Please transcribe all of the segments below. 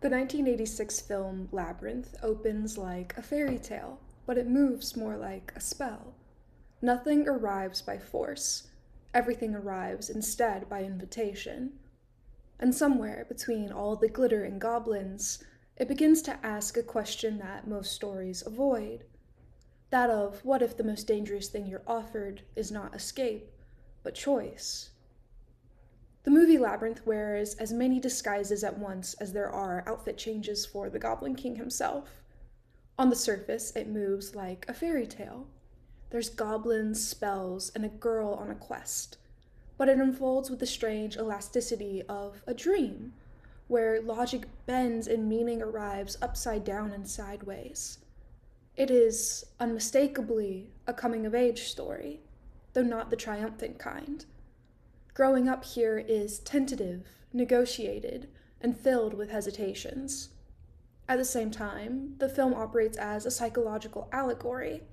The 1986 film Labyrinth opens like a fairy tale, but it moves more like a spell. Nothing arrives by force. Everything arrives instead by invitation. And somewhere between all the glitter and goblins, it begins to ask a question that most stories avoid. That of what if the most dangerous thing you're offered is not escape, but choice? The movie Labyrinth wears as many disguises at once as there are outfit changes for the Goblin King himself. On the surface, it moves like a fairy tale. There's goblins, spells, and a girl on a quest. But it unfolds with the strange elasticity of a dream, where logic bends and meaning arrives upside down and sideways. It is, unmistakably, a coming-of-age story, though not the triumphant kind. Growing up here is tentative, negotiated, and filled with hesitations. At the same time, the film operates as a psychological allegory,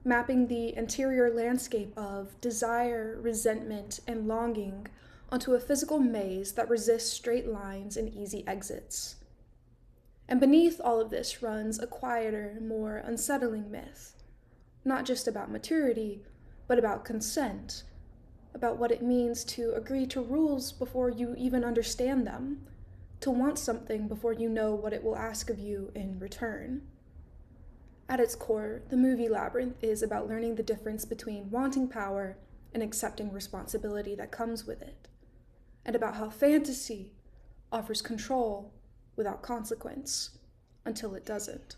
mapping the interior landscape of desire, resentment, and longing onto a physical maze that resists straight lines and easy exits. And beneath all of this runs a quieter, more unsettling myth, not just about maturity, but about consent, about what it means to agree to rules before you even understand them, to want something before you know what it will ask of you in return. At its core, the movie Labyrinth is about learning the difference between wanting power and accepting responsibility that comes with it, and about how fantasy offers control without consequence until it doesn't.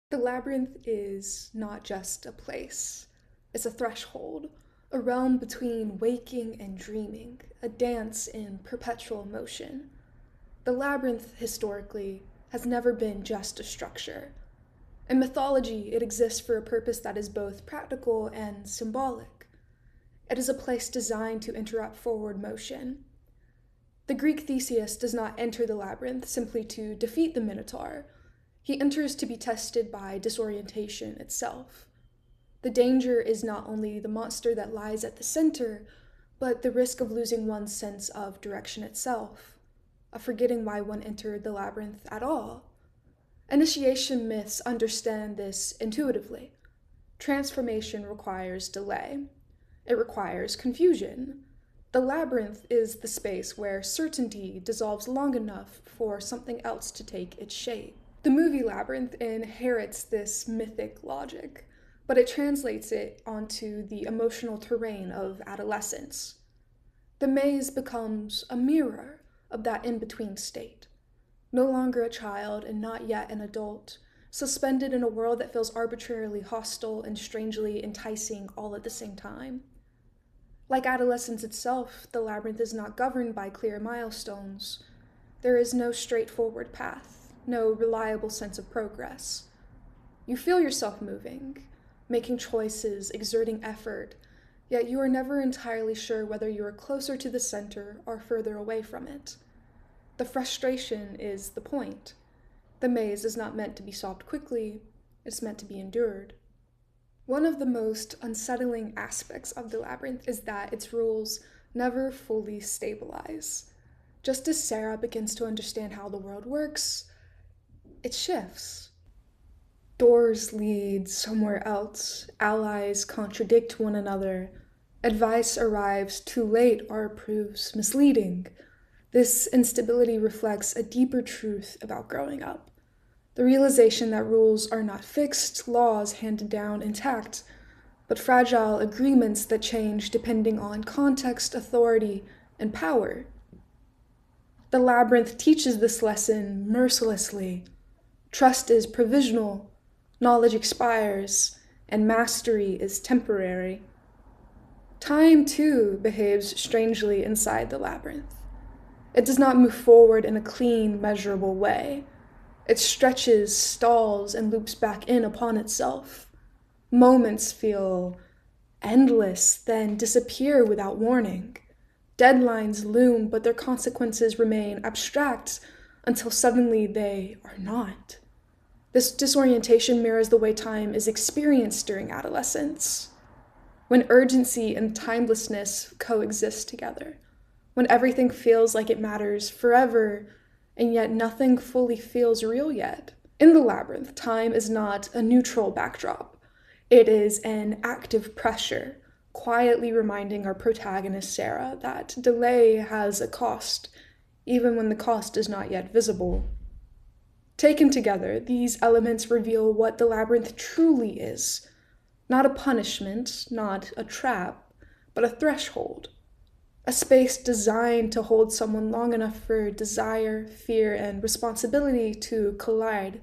The labyrinth is not just a place. It's a threshold, a realm between waking and dreaming, a dance in perpetual motion. The labyrinth, historically, has never been just a structure. In mythology, it exists for a purpose that is both practical and symbolic. It is a place designed to interrupt forward motion. The Greek Theseus does not enter the labyrinth simply to defeat the Minotaur. He enters to be tested by disorientation itself. The danger is not only the monster that lies at the center, but the risk of losing one's sense of direction itself, of forgetting why one entered the labyrinth at all. Initiation myths understand this intuitively. Transformation requires delay. It requires confusion. The labyrinth is the space where certainty dissolves long enough for something else to take its shape. The movie Labyrinth inherits this mythic logic, but it translates it onto the emotional terrain of adolescence. The maze becomes a mirror of that in-between state. No longer a child and not yet an adult, suspended in a world that feels arbitrarily hostile and strangely enticing all at the same time. Like adolescence itself, the labyrinth is not governed by clear milestones. There is no straightforward path, no reliable sense of progress. You feel yourself moving, making choices, exerting effort, yet you are never entirely sure whether you are closer to the center or further away from it. The frustration is the point. The maze is not meant to be solved quickly, it's meant to be endured. One of the most unsettling aspects of the labyrinth is that its rules never fully stabilize. Just as Sarah begins to understand how the world works, it shifts. Doors lead somewhere else, allies contradict one another, advice arrives too late or proves misleading. This instability reflects a deeper truth about growing up. The realization that rules are not fixed laws handed down intact, but fragile agreements that change depending on context, authority, and power. The labyrinth teaches this lesson mercilessly. Trust is provisional, knowledge expires, and mastery is temporary. Time, too, behaves strangely inside the labyrinth. It does not move forward in a clean, measurable way. It stretches, stalls, and loops back in upon itself. Moments feel endless, then disappear without warning. Deadlines loom, but their consequences remain abstract until suddenly they are not. This disorientation mirrors the way time is experienced during adolescence. when urgency and timelessness coexist together, when everything feels like it matters forever, and yet nothing fully feels real yet. In the Labyrinth, time is not a neutral backdrop. It is an active pressure, quietly reminding our protagonist Sarah that delay has a cost, even when the cost is not yet visible. Taken together, these elements reveal what the Labyrinth truly is. Not a punishment, not a trap, but a threshold. A space designed to hold someone long enough for desire, fear, and responsibility to collide.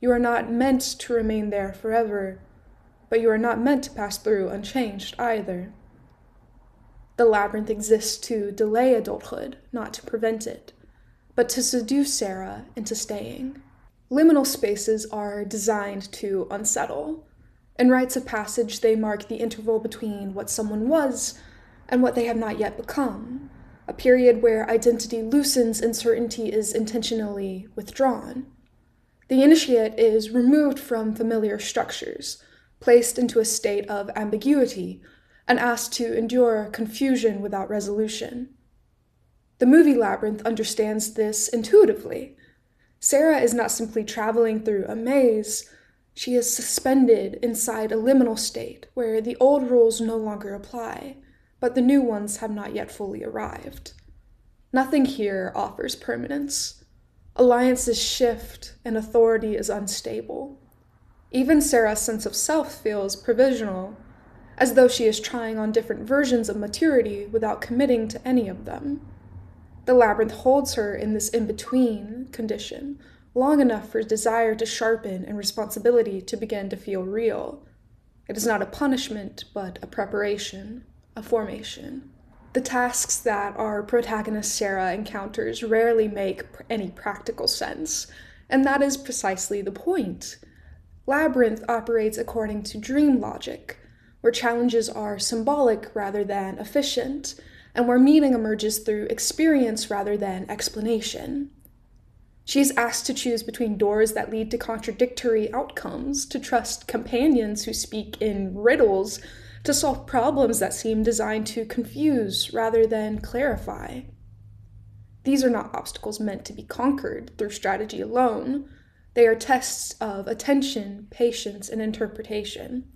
You are not meant to remain there forever, but you are not meant to pass through unchanged either. The Labyrinth exists to delay adulthood, not to prevent it, but to seduce Sarah into staying. Liminal spaces are designed to unsettle. In rites of passage, they mark the interval between what someone was and what they have not yet become, a period where identity loosens and certainty is intentionally withdrawn. The initiate is removed from familiar structures, placed into a state of ambiguity, and asked to endure confusion without resolution. The movie Labyrinth understands this intuitively. Sarah is not simply traveling through a maze, she is suspended inside a liminal state where the old rules no longer apply, but the new ones have not yet fully arrived. Nothing here offers permanence. Alliances shift and authority is unstable. Even Sarah's sense of self feels provisional, as though she is trying on different versions of maturity without committing to any of them. The Labyrinth holds her in this in-between condition, long enough for desire to sharpen and responsibility to begin to feel real. It is not a punishment, but a preparation, a formation. The tasks that our protagonist Sarah encounters rarely make any practical sense, and that is precisely the point. Labyrinth operates according to dream logic, where challenges are symbolic rather than efficient, and where meaning emerges through experience rather than explanation. She is asked to choose between doors that lead to contradictory outcomes, to trust companions who speak in riddles, to solve problems that seem designed to confuse rather than clarify. These are not obstacles meant to be conquered through strategy alone. They are tests of attention, patience, and interpretation.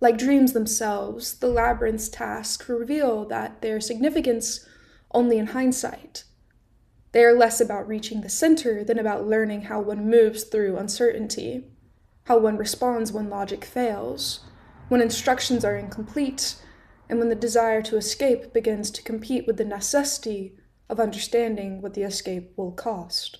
Like dreams themselves, the Labyrinth's tasks reveal that their significance only in hindsight. They are less about reaching the center than about learning how one moves through uncertainty, how one responds when logic fails, when instructions are incomplete, and when the desire to escape begins to compete with the necessity of understanding what the escape will cost.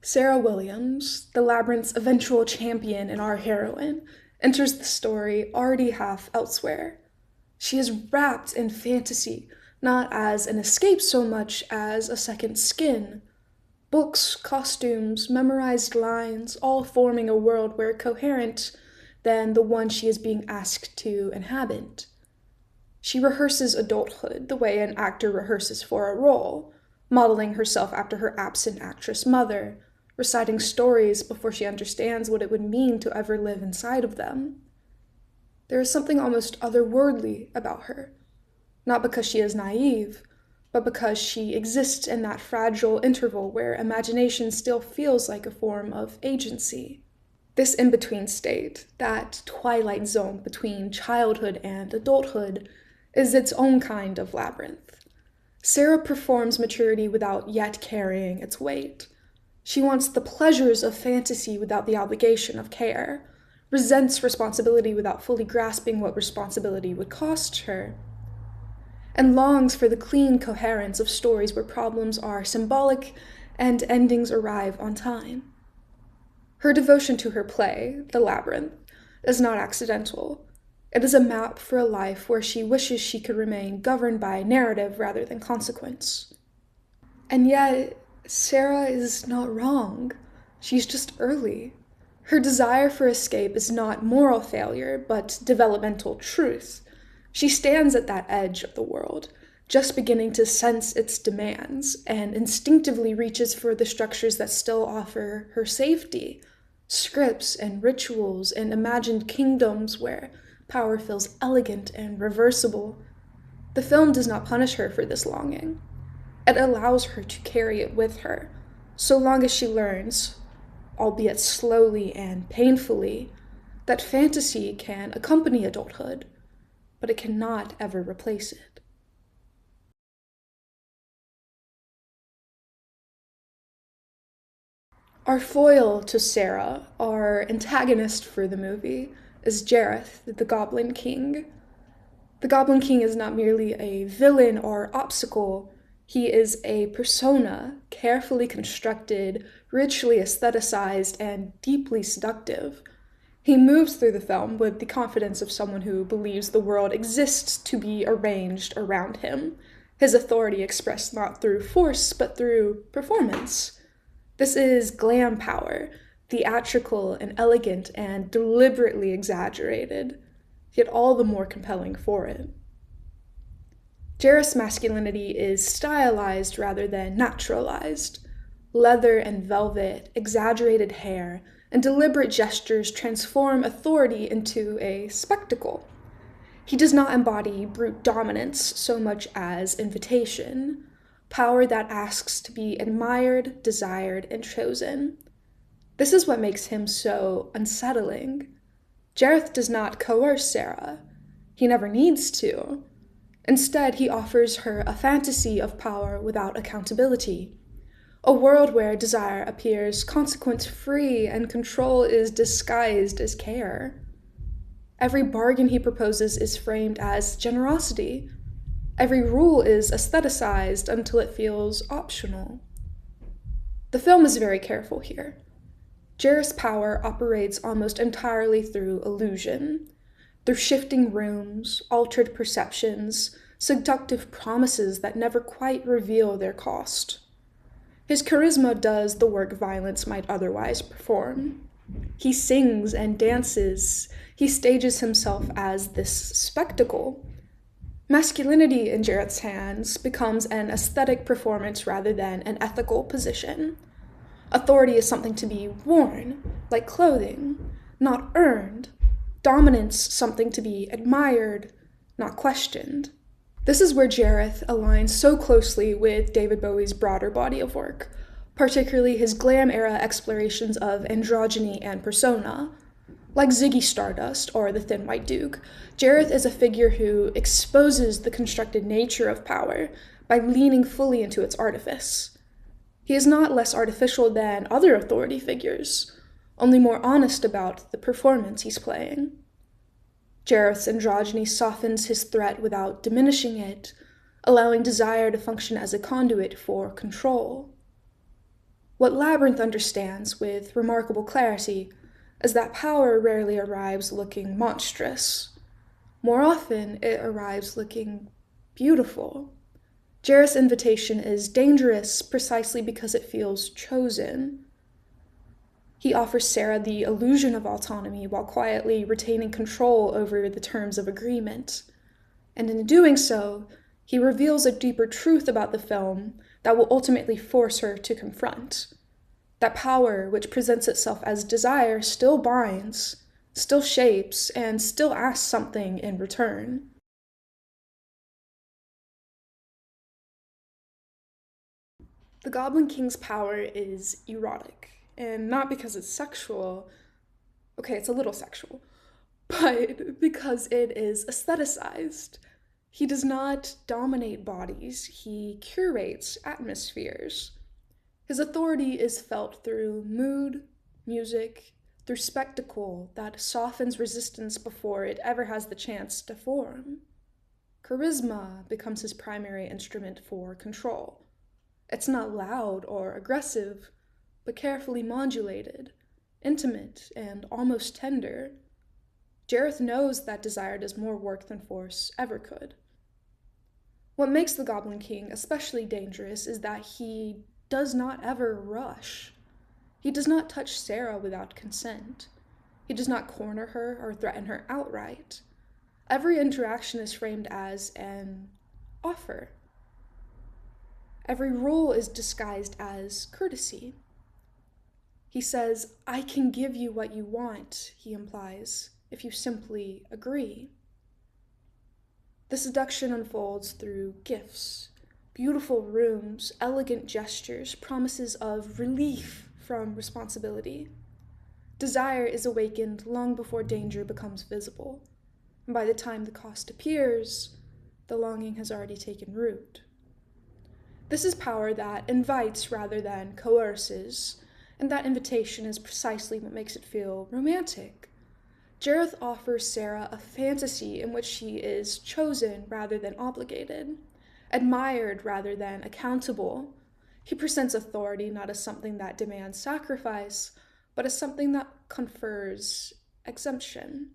Sarah Williams, the Labyrinth's eventual champion and our heroine, enters the story already half elsewhere. She is wrapped in fantasy, not as an escape so much as a second skin. Books, costumes, memorized lines, all forming a world where coherent than the one she is being asked to inhabit. She rehearses adulthood the way an actor rehearses for a role, modeling herself after her absent actress mother, reciting stories before she understands what it would mean to ever live inside of them. There is something almost otherworldly about her, not because she is naive, but because she exists in that fragile interval where imagination still feels like a form of agency. This in-between state, that twilight zone between childhood and adulthood, is its own kind of labyrinth. Sarah performs maturity without yet carrying its weight. She wants the pleasures of fantasy without the obligation of care, resents responsibility without fully grasping what responsibility would cost her, and longs for the clean coherence of stories where problems are symbolic and endings arrive on time. Her devotion to her play, The Labyrinth, is not accidental. It is a map for a life where she wishes she could remain governed by narrative rather than consequence. And yet, Sarah is not wrong. She's just early. Her desire for escape is not moral failure, but developmental truth. She stands at that edge of the world, just beginning to sense its demands, and instinctively reaches for the structures that still offer her safety. scripts and rituals and imagined kingdoms where power feels elegant and reversible. The film does not punish her for this longing. It allows her to carry it with her, so long as she learns, albeit slowly and painfully, that fantasy can accompany adulthood, but it cannot ever replace it. Our foil to Sarah, our antagonist for the movie, is Jareth, the Goblin King. The Goblin King is not merely a villain or obstacle, he is a persona, carefully constructed, richly aestheticized, and deeply seductive. He moves through the film with the confidence of someone who believes the world exists to be arranged around him, his authority expressed not through force but through performance. This is glam power, theatrical and elegant and deliberately exaggerated, yet all the more compelling for it. Jareth's masculinity is stylized rather than naturalized. Leather and velvet, exaggerated hair, and deliberate gestures transform authority into a spectacle. He does not embody brute dominance so much as invitation, power that asks to be admired, desired, and chosen. This is what makes him so unsettling. Jareth does not coerce Sarah. He never needs to. Instead, he offers her a fantasy of power without accountability, a world where desire appears consequence-free and control is disguised as care. Every bargain he proposes is framed as generosity. Every rule is aestheticized until it feels optional. The film is very careful here. Jareth's power operates almost entirely through illusion, through shifting rooms, altered perceptions, seductive promises that never quite reveal their cost. His charisma does the work violence might otherwise perform. He sings and dances. He stages himself as this spectacle. Masculinity in Jareth's hands becomes an aesthetic performance rather than an ethical position. Authority is something to be worn, like clothing, not earned. Dominance something to be admired, not questioned. This is where Jareth aligns so closely with David Bowie's broader body of work, particularly his glam-era explorations of androgyny and persona. Like Ziggy Stardust or the Thin White Duke, Jareth is a figure who exposes the constructed nature of power by leaning fully into its artifice. He is not less artificial than other authority figures, only more honest about the performance he's playing. Jareth's androgyny softens his threat without diminishing it, allowing desire to function as a conduit for control. What Labyrinth understands with remarkable clarity is that power rarely arrives looking monstrous. More often, it arrives looking beautiful. Jareth's invitation is dangerous precisely because it feels chosen. He offers Sarah the illusion of autonomy while quietly retaining control over the terms of agreement. And in doing so, he reveals a deeper truth about the film that will ultimately force her to confront. That power, which presents itself as desire, still binds, still shapes, and still asks something in return. The Goblin King's power is erotic, and not because it's sexual. Okay, it's a little sexual, but because it is aestheticized. He does not dominate bodies, he curates atmospheres. His authority is felt through mood, music, through spectacle that softens resistance before it ever has the chance to form. Charisma becomes his primary instrument for control. It's not loud or aggressive, but carefully modulated, intimate, and almost tender. Jareth knows that desire does more work than force ever could. What makes the Goblin King especially dangerous is that he does not ever rush. He does not touch Sarah without consent. He does not corner her or threaten her outright. Every interaction is framed as an offer. Every rule is disguised as courtesy. He says, "I can give you what you want," he implies, "if you simply agree." The seduction unfolds through gifts, beautiful rooms, elegant gestures, promises of relief from responsibility. Desire is awakened long before danger becomes visible, and by the time the cost appears, the longing has already taken root. This is power that invites rather than coerces, and that invitation is precisely what makes it feel romantic. Jareth offers Sarah a fantasy in which she is chosen rather than obligated, admired rather than accountable. He presents authority not as something that demands sacrifice, but as something that confers exemption.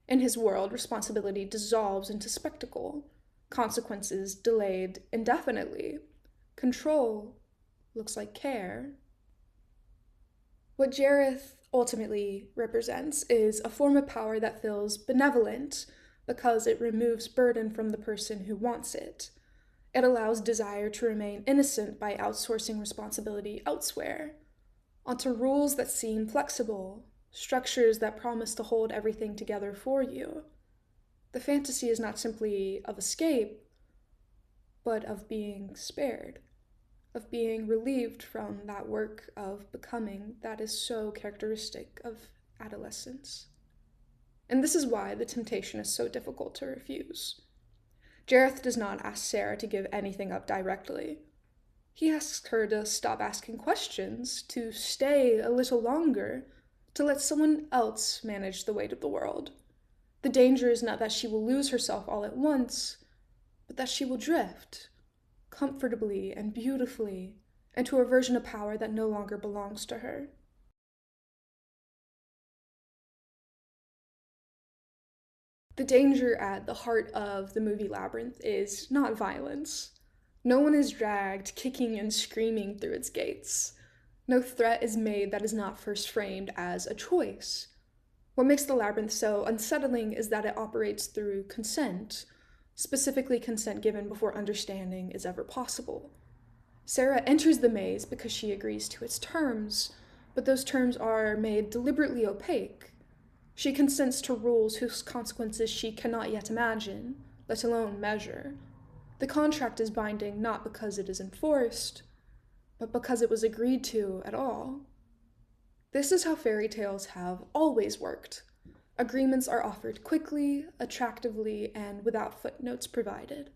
In his world, responsibility dissolves into spectacle, consequences delayed indefinitely. Control looks like care. What Jareth ultimately represents is a form of power that feels benevolent because it removes burden from the person who wants it. It allows desire to remain innocent by outsourcing responsibility elsewhere, onto rules that seem flexible, structures that promise to hold everything together for you. The fantasy is not simply of escape, but of being spared, of being relieved from that work of becoming that is so characteristic of adolescence. And this is why the temptation is so difficult to refuse. Jareth does not ask Sarah to give anything up directly. He asks her to stop asking questions, to stay a little longer, to let someone else manage the weight of the world. The danger is not that she will lose herself all at once, but that she will drift, comfortably and beautifully, into a version of power that no longer belongs to her. The danger at the heart of the movie Labyrinth is not violence. No one is dragged kicking and screaming through its gates. No threat is made that is not first framed as a choice. What makes the labyrinth so unsettling is that it operates through consent, specifically consent given before understanding is ever possible. Sarah enters the maze because she agrees to its terms, but those terms are made deliberately opaque. She consents to rules whose consequences she cannot yet imagine, let alone measure. The contract is binding not because it is enforced, but because it was agreed to at all. This is how fairy tales have always worked. Agreements are offered quickly, attractively, and without footnotes provided.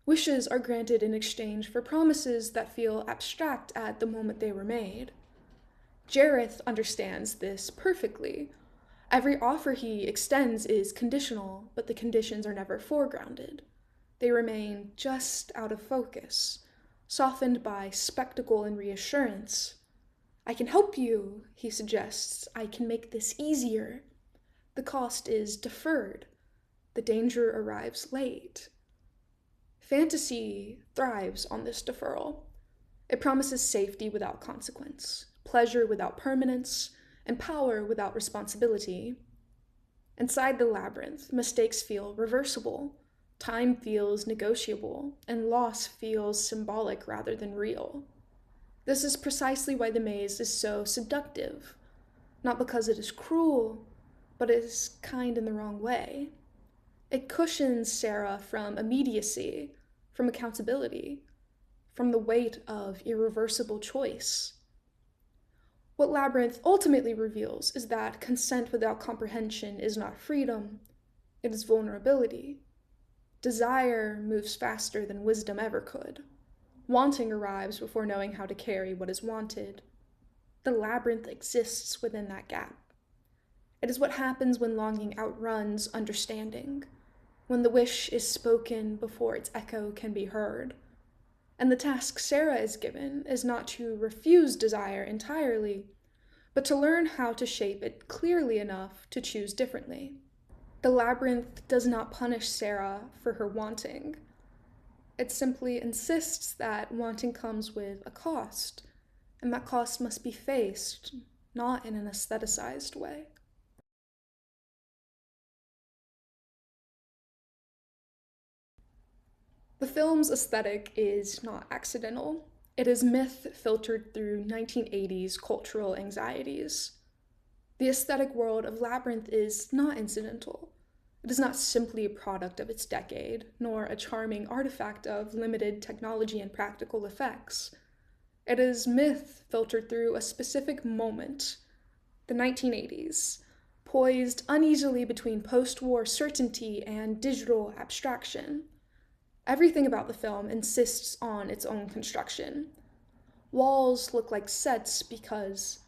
Wishes are granted in exchange for promises that feel abstract at the moment they were made. Jareth understands this perfectly. Every offer he extends is conditional, but the conditions are never foregrounded. They remain just out of focus, softened by spectacle and reassurance. "I can help you," he suggests. "I can make this easier." The cost is deferred. The danger arrives late. Fantasy thrives on this deferral. It promises safety without consequence, pleasure without permanence, and power without responsibility. Inside the labyrinth, mistakes feel reversible, time feels negotiable, and loss feels symbolic rather than real. This is precisely why the maze is so seductive, not because it is cruel, but it is kind in the wrong way. It cushions Sarah from immediacy, from accountability, from the weight of irreversible choice. What Labyrinth ultimately reveals is that consent without comprehension is not freedom, it is vulnerability. Desire moves faster than wisdom ever could. Wanting arrives before knowing how to carry what is wanted. The labyrinth exists within that gap. It is what happens when longing outruns understanding, when the wish is spoken before its echo can be heard. And the task Sarah is given is not to refuse desire entirely, but to learn how to shape it clearly enough to choose differently. The labyrinth does not punish Sarah for her wanting. It simply insists that wanting comes with a cost, and that cost must be faced, not in an aestheticized way. The film's aesthetic is not accidental. It is myth filtered through 1980s cultural anxieties. The aesthetic world of Labyrinth is not incidental. It is not simply a product of its decade, nor a charming artifact of limited technology and practical effects. It is myth filtered through a specific moment, the 1980s, poised uneasily between post-war certainty and digital abstraction. Everything about the film insists on its own construction. Walls look like sets because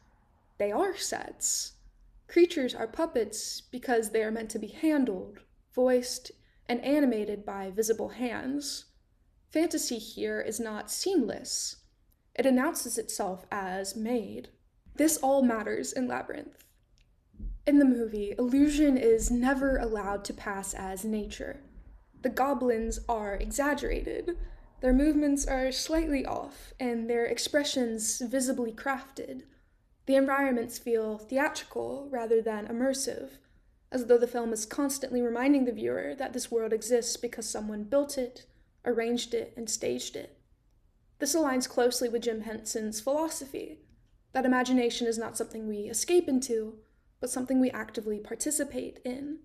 they are sets. Creatures are puppets because they are meant to be handled, voiced, and animated by visible hands. Fantasy here is not seamless. It announces itself as made. This all matters in Labyrinth. In the movie, illusion is never allowed to pass as nature. The goblins are exaggerated, their movements are slightly off, and their expressions visibly crafted. The environments feel theatrical rather than immersive, as though the film is constantly reminding the viewer that this world exists because someone built it, arranged it, and staged it. This aligns closely with Jim Henson's philosophy, that imagination is not something we escape into, but something we actively participate in.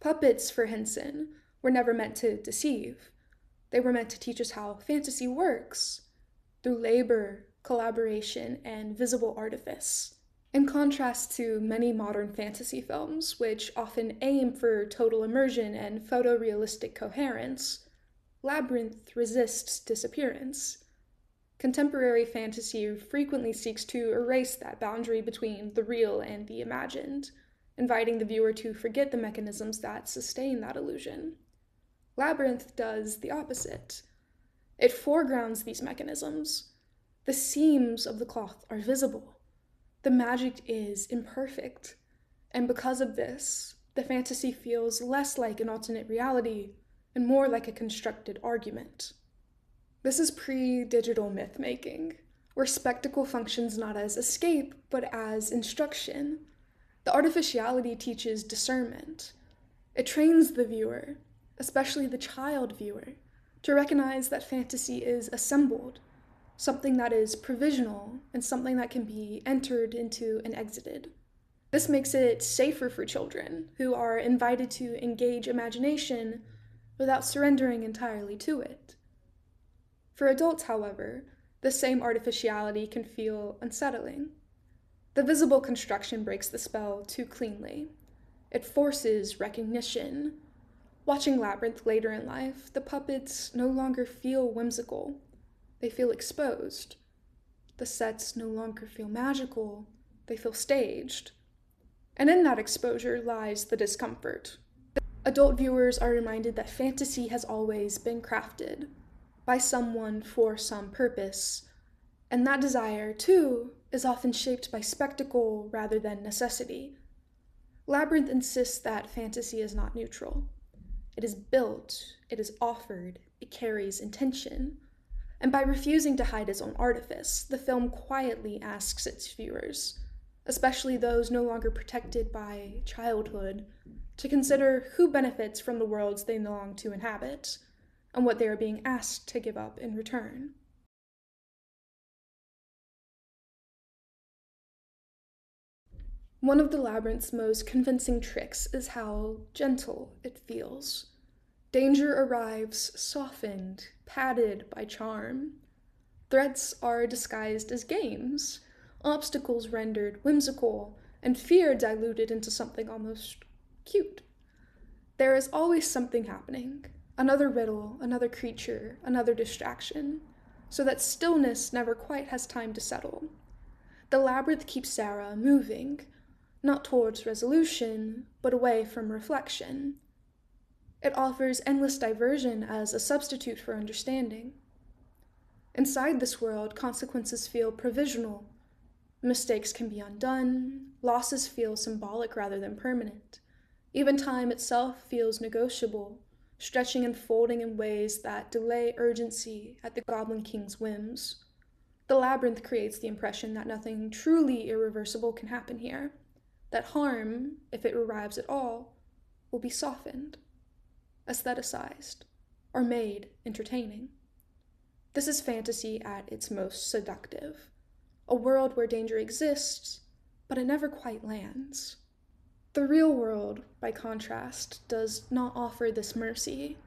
Puppets, for Henson, were never meant to deceive. They were meant to teach us how fantasy works, through labor, collaboration, and visible artifice. In contrast to many modern fantasy films, which often aim for total immersion and photorealistic coherence, Labyrinth resists disappearance. Contemporary fantasy frequently seeks to erase that boundary between the real and the imagined, inviting the viewer to forget the mechanisms that sustain that illusion. Labyrinth does the opposite. It foregrounds these mechanisms. The seams of the cloth are visible. The magic is imperfect. And because of this, the fantasy feels less like an alternate reality and more like a constructed argument. This is pre-digital myth-making, where spectacle functions not as escape, but as instruction. The artificiality teaches discernment. It trains the viewer, especially the child viewer, to recognize that fantasy is assembled, something that is provisional, and something that can be entered into and exited. This makes it safer for children, who are invited to engage imagination without surrendering entirely to it. For adults, however, the same artificiality can feel unsettling. The visible construction breaks the spell too cleanly. It forces recognition. Watching Labyrinth later in life, the puppets no longer feel whimsical. They feel exposed. The sets no longer feel magical. They feel staged. And in that exposure lies the discomfort. Adult viewers are reminded that fantasy has always been crafted by someone for some purpose, and that desire, too, is often shaped by spectacle rather than necessity. Labyrinth insists that fantasy is not neutral. It is built, it is offered, it carries intention. And by refusing to hide its own artifice, the film quietly asks its viewers, especially those no longer protected by childhood, to consider who benefits from the worlds they long to inhabit, and what they are being asked to give up in return. One of the Labyrinth's most convincing tricks is how gentle it feels. Danger arrives softened, padded by charm. Threats are disguised as games, obstacles rendered whimsical, and fear diluted into something almost cute. There is always something happening, another riddle, another creature, another distraction, so that stillness never quite has time to settle. The Labyrinth keeps Sarah moving, not towards resolution, but away from reflection. It offers endless diversion as a substitute for understanding. Inside this world, consequences feel provisional. Mistakes can be undone, losses feel symbolic rather than permanent. Even time itself feels negotiable, stretching and folding in ways that delay urgency at the Goblin King's whims. The Labyrinth creates the impression that nothing truly irreversible can happen here, that harm, if it arrives at all, will be softened, aestheticized, or made entertaining. This is fantasy at its most seductive, a world where danger exists, but it never quite lands. The real world, by contrast, does not offer this mercy.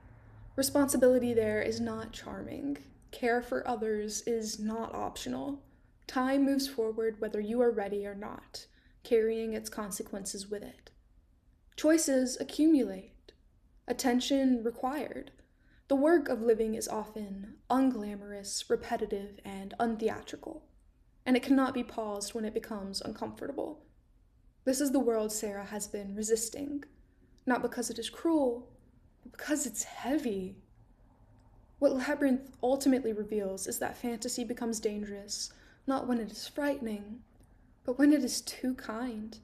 Responsibility there is not charming. Care for others is not optional. Time moves forward whether you are ready or not, carrying its consequences with it. Choices accumulate, attention required. The work of living is often unglamorous, repetitive, and untheatrical, and it cannot be paused when it becomes uncomfortable. This is the world Sarah has been resisting, not because it is cruel, but because it's heavy. What Labyrinth ultimately reveals is that fantasy becomes dangerous, not when it is frightening, but when it is too kind,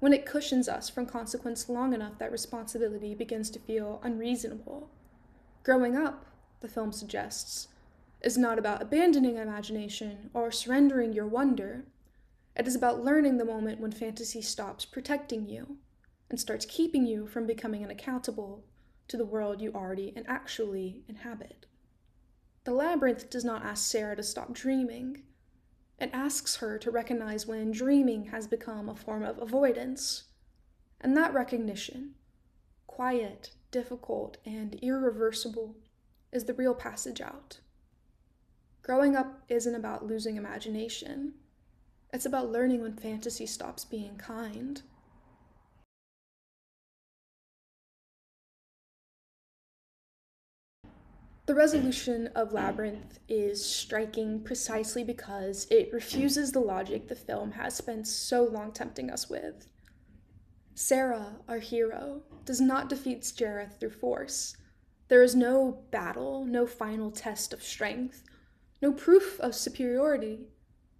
when it cushions us from consequence long enough that responsibility begins to feel unreasonable. Growing up, the film suggests, is not about abandoning imagination or surrendering your wonder. It is about learning the moment when fantasy stops protecting you and starts keeping you from becoming unaccountable to the world you already and actually inhabit. The Labyrinth does not ask Sarah to stop dreaming. It asks her to recognize when dreaming has become a form of avoidance. And that recognition, quiet, difficult, and irreversible, is the real passage out. Growing up isn't about losing imagination. It's about learning when fantasy stops being kind. The resolution of Labyrinth is striking precisely because it refuses the logic the film has spent so long tempting us with. Sarah, our hero, does not defeat Jareth through force. There is no battle, no final test of strength, no proof of superiority.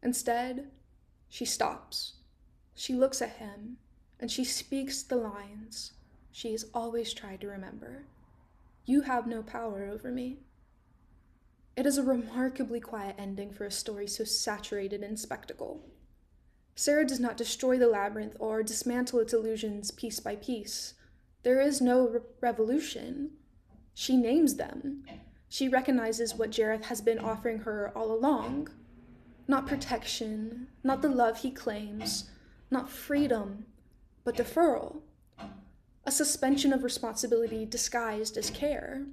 Instead, she stops. She looks at him, and she speaks the lines she has always tried to remember. You have no power over me. It is a remarkably quiet ending for a story so saturated in spectacle. Sarah does not destroy the labyrinth or dismantle its illusions piece by piece. There is no revolution. She names them. She recognizes what Jareth has been offering her all along. Not protection, not the love he claims, not freedom, but deferral. A suspension of responsibility disguised as care.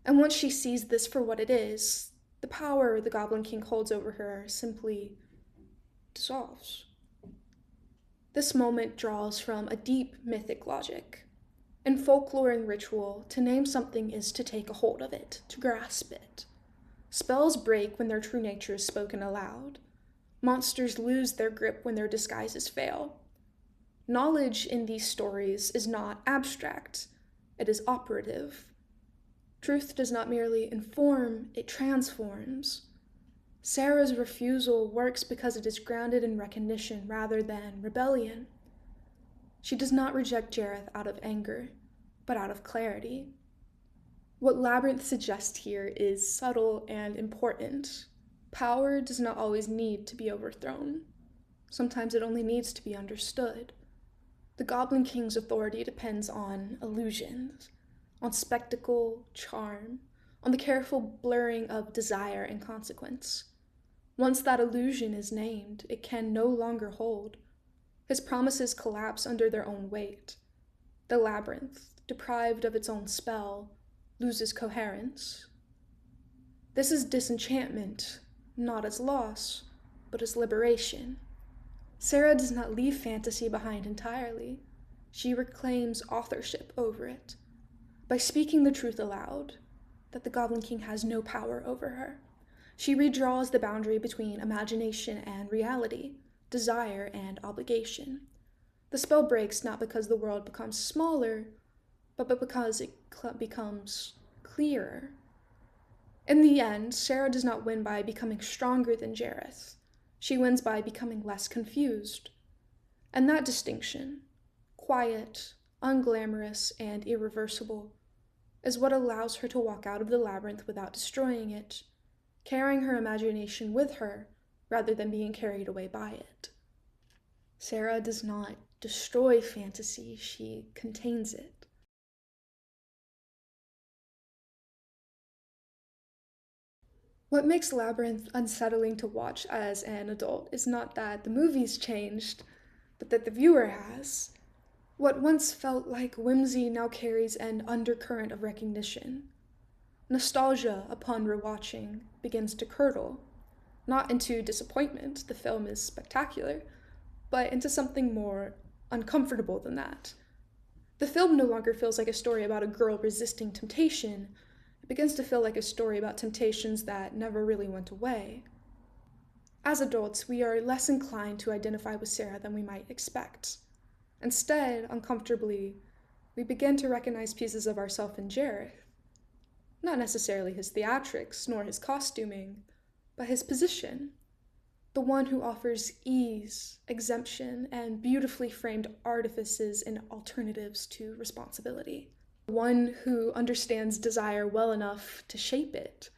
And once she sees this for what it is, the power the Goblin King holds over her simply dissolves. This moment draws from a deep mythic logic. In folklore and ritual, to name something is to take a hold of it, to grasp it. Spells break when their true nature is spoken aloud. Monsters lose their grip when their disguises fail. Knowledge in these stories is not abstract, it is operative. Truth does not merely inform, it transforms. Sarah's refusal works because it is grounded in recognition rather than rebellion. She does not reject Jareth out of anger, but out of clarity. What Labyrinth suggests here is subtle and important. Power does not always need to be overthrown. Sometimes it only needs to be understood. The Goblin King's authority depends on illusions, on spectacle, charm, on the careful blurring of desire and consequence. Once that illusion is named, it can no longer hold. His promises collapse under their own weight. The labyrinth, deprived of its own spell, loses coherence. This is disenchantment, not as loss, but as liberation. Sarah does not leave fantasy behind entirely. She reclaims authorship over it by speaking the truth aloud, that the Goblin King has no power over her. She redraws the boundary between imagination and reality, desire and obligation. The spell breaks not because the world becomes smaller, but because it becomes clearer. In the end, Sarah does not win by becoming stronger than Jareth. She wins by becoming less confused. And that distinction, quiet, unglamorous, and irreversible, is what allows her to walk out of the labyrinth without destroying it, carrying her imagination with her rather than being carried away by it. Sarah does not destroy fantasy, she contains it. What makes Labyrinth unsettling to watch as an adult is not that the movie's changed, but that the viewer has. What once felt like whimsy now carries an undercurrent of recognition. Nostalgia, upon rewatching, begins to curdle, not into disappointment, the film is spectacular, but into something more uncomfortable than that. The film no longer feels like a story about a girl resisting temptation. It begins to feel like a story about temptations that never really went away. As adults, we are less inclined to identify with Sarah than we might expect. Instead, uncomfortably, we begin to recognize pieces of ourselves in Jareth. Not necessarily his theatrics, nor his costuming, but his position. The one who offers ease, exemption, and beautifully framed artifices and alternatives to responsibility. The one who understands desire well enough to shape it.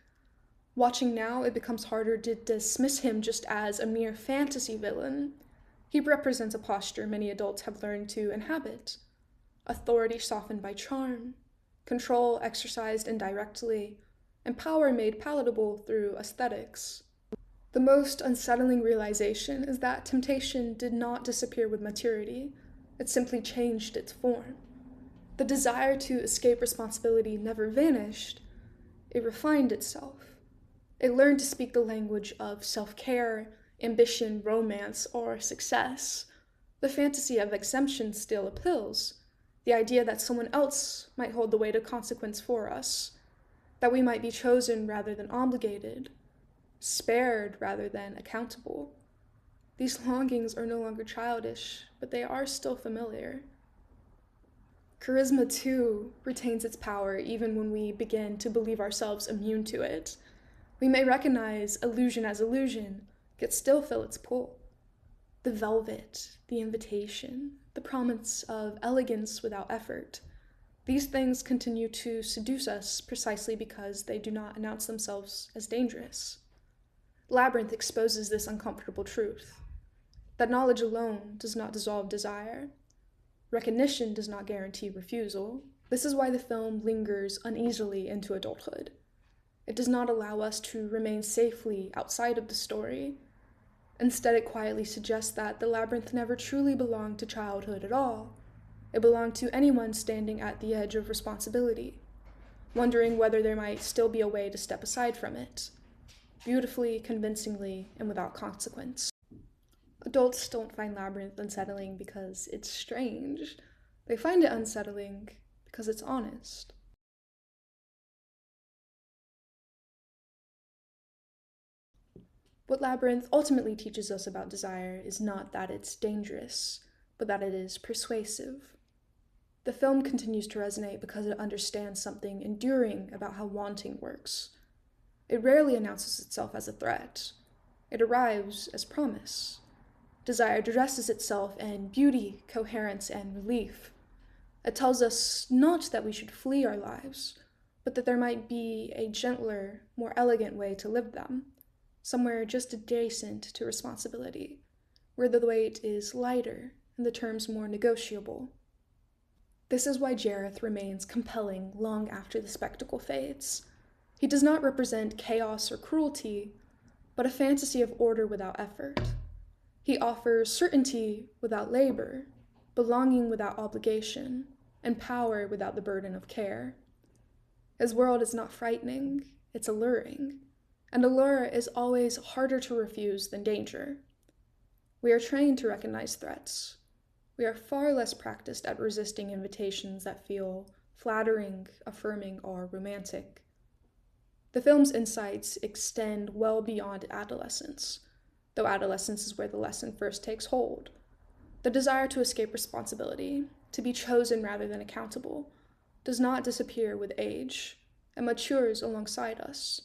Watching now, it becomes harder to dismiss him just as a mere fantasy villain. He represents a posture many adults have learned to inhabit. Authority softened by charm, control exercised indirectly, and power made palatable through aesthetics. The most unsettling realization is that temptation did not disappear with maturity, it simply changed its form. The desire to escape responsibility never vanished, it refined itself. It learned to speak the language of self-care, ambition, romance, or success. The fantasy of exemption still appeals, the idea that someone else might hold the weight of consequence for us, that we might be chosen rather than obligated, spared rather than accountable. These longings are no longer childish, but they are still familiar. Charisma, too, retains its power even when we begin to believe ourselves immune to it. We may recognize illusion as illusion, yet still feel its pull. The velvet, the invitation, the promise of elegance without effort. These things continue to seduce us precisely because they do not announce themselves as dangerous. Labyrinth exposes this uncomfortable truth, that knowledge alone does not dissolve desire. Recognition does not guarantee refusal. This is why the film lingers uneasily into adulthood. It does not allow us to remain safely outside of the story. Instead, it quietly suggests that the labyrinth never truly belonged to childhood at all. It belonged to anyone standing at the edge of responsibility, wondering whether there might still be a way to step aside from it, beautifully, convincingly, and without consequence. Adults don't find Labyrinth unsettling because it's strange. They find it unsettling because it's honest. What Labyrinth ultimately teaches us about desire is not that it's dangerous, but that it is persuasive. The film continues to resonate because it understands something enduring about how wanting works. It rarely announces itself as a threat. It arrives as promise. Desire dresses itself in beauty, coherence, and relief. It tells us not that we should flee our lives, but that there might be a gentler, more elegant way to live them, somewhere just adjacent to responsibility, where the weight is lighter and the terms more negotiable. This is why Jareth remains compelling long after the spectacle fades. He does not represent chaos or cruelty, but a fantasy of order without effort. He offers certainty without labor, belonging without obligation, and power without the burden of care. His world is not frightening, it's alluring, and allure is always harder to refuse than danger. We are trained to recognize threats. We are far less practiced at resisting invitations that feel flattering, affirming, or romantic. The film's insights extend well beyond adolescence, though adolescence is where the lesson first takes hold. The desire to escape responsibility, to be chosen rather than accountable, does not disappear with age, and matures alongside us.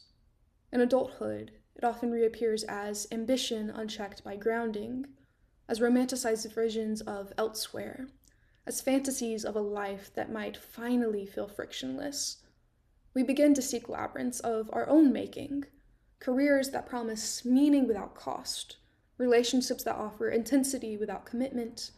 In adulthood, it often reappears as ambition unchecked by grounding, as romanticized visions of elsewhere, as fantasies of a life that might finally feel frictionless. We begin to seek labyrinths of our own making, careers that promise meaning without cost, relationships that offer intensity without commitment,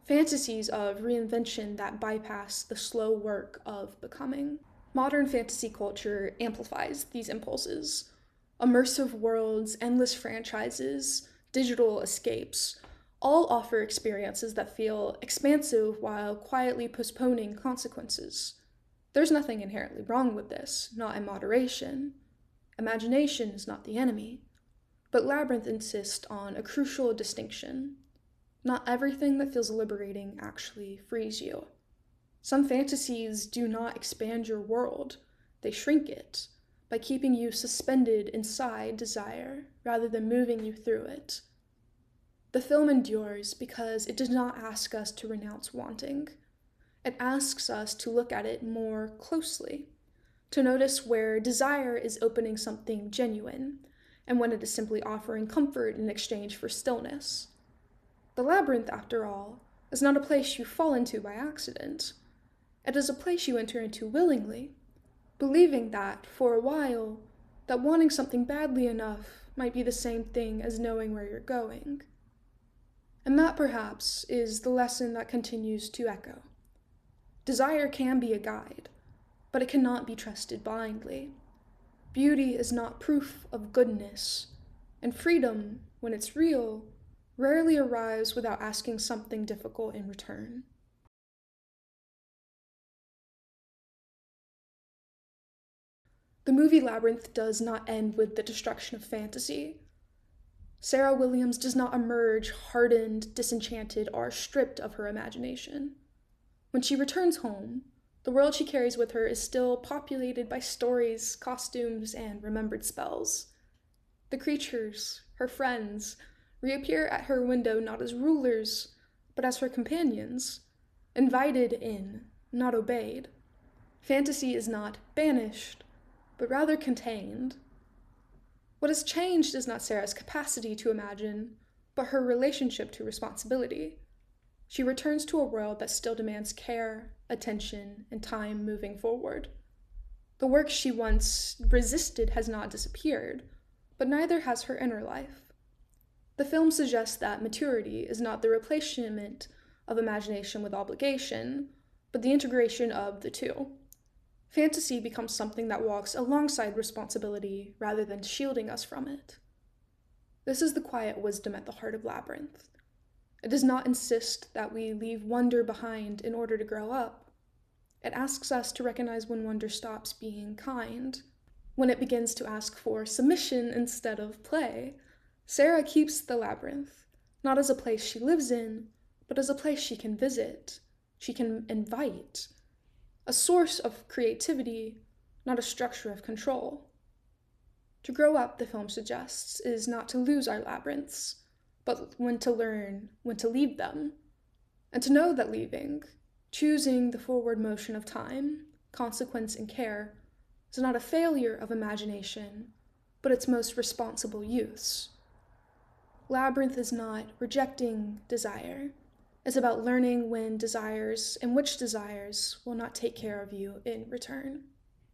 fantasies of reinvention that bypass the slow work of becoming. Modern fantasy culture amplifies these impulses. Immersive worlds, endless franchises, digital escapes all offer experiences that feel expansive while quietly postponing consequences. There's nothing inherently wrong with this, not in moderation. Imagination is not the enemy. But Labyrinth insists on a crucial distinction. Not everything that feels liberating actually frees you. Some fantasies do not expand your world, they shrink it, by keeping you suspended inside desire rather than moving you through it. The film endures because it does not ask us to renounce wanting. It asks us to look at it more closely, to notice where desire is opening something genuine, and when it is simply offering comfort in exchange for stillness. The labyrinth, after all, is not a place you fall into by accident. It is a place you enter into willingly, believing that, for a while, that wanting something badly enough might be the same thing as knowing where you're going. And that, perhaps, is the lesson that continues to echo. Desire can be a guide, but it cannot be trusted blindly. Beauty is not proof of goodness, and freedom, when it's real, rarely arrives without asking something difficult in return. The movie Labyrinth does not end with the destruction of fantasy. Sarah Williams does not emerge hardened, disenchanted, or stripped of her imagination. When she returns home, the world she carries with her is still populated by stories, costumes, and remembered spells. The creatures, her friends, reappear at her window not as rulers, but as her companions, invited in, not obeyed. Fantasy is not banished, but rather contained. What has changed is not Sarah's capacity to imagine, but her relationship to responsibility. She returns to a world that still demands care, attention, and time moving forward. The work she once resisted has not disappeared, but neither has her inner life. The film suggests that maturity is not the replacement of imagination with obligation, but the integration of the two. Fantasy becomes something that walks alongside responsibility rather than shielding us from it. This is the quiet wisdom at the heart of Labyrinth. It does not insist that we leave wonder behind in order to grow up. It asks us to recognize when wonder stops being kind, when it begins to ask for submission instead of play. Sarah keeps the labyrinth, not as a place she lives in, but as a place she can visit, she can invite, a source of creativity, not a structure of control. To grow up, the film suggests, is not to lose our labyrinths, but when to learn when to leave them, and to know that leaving, choosing the forward motion of time, consequence, and care, is not a failure of imagination, but its most responsible use. Labyrinth is not rejecting desire. It's about learning when desires and which desires will not take care of you in return.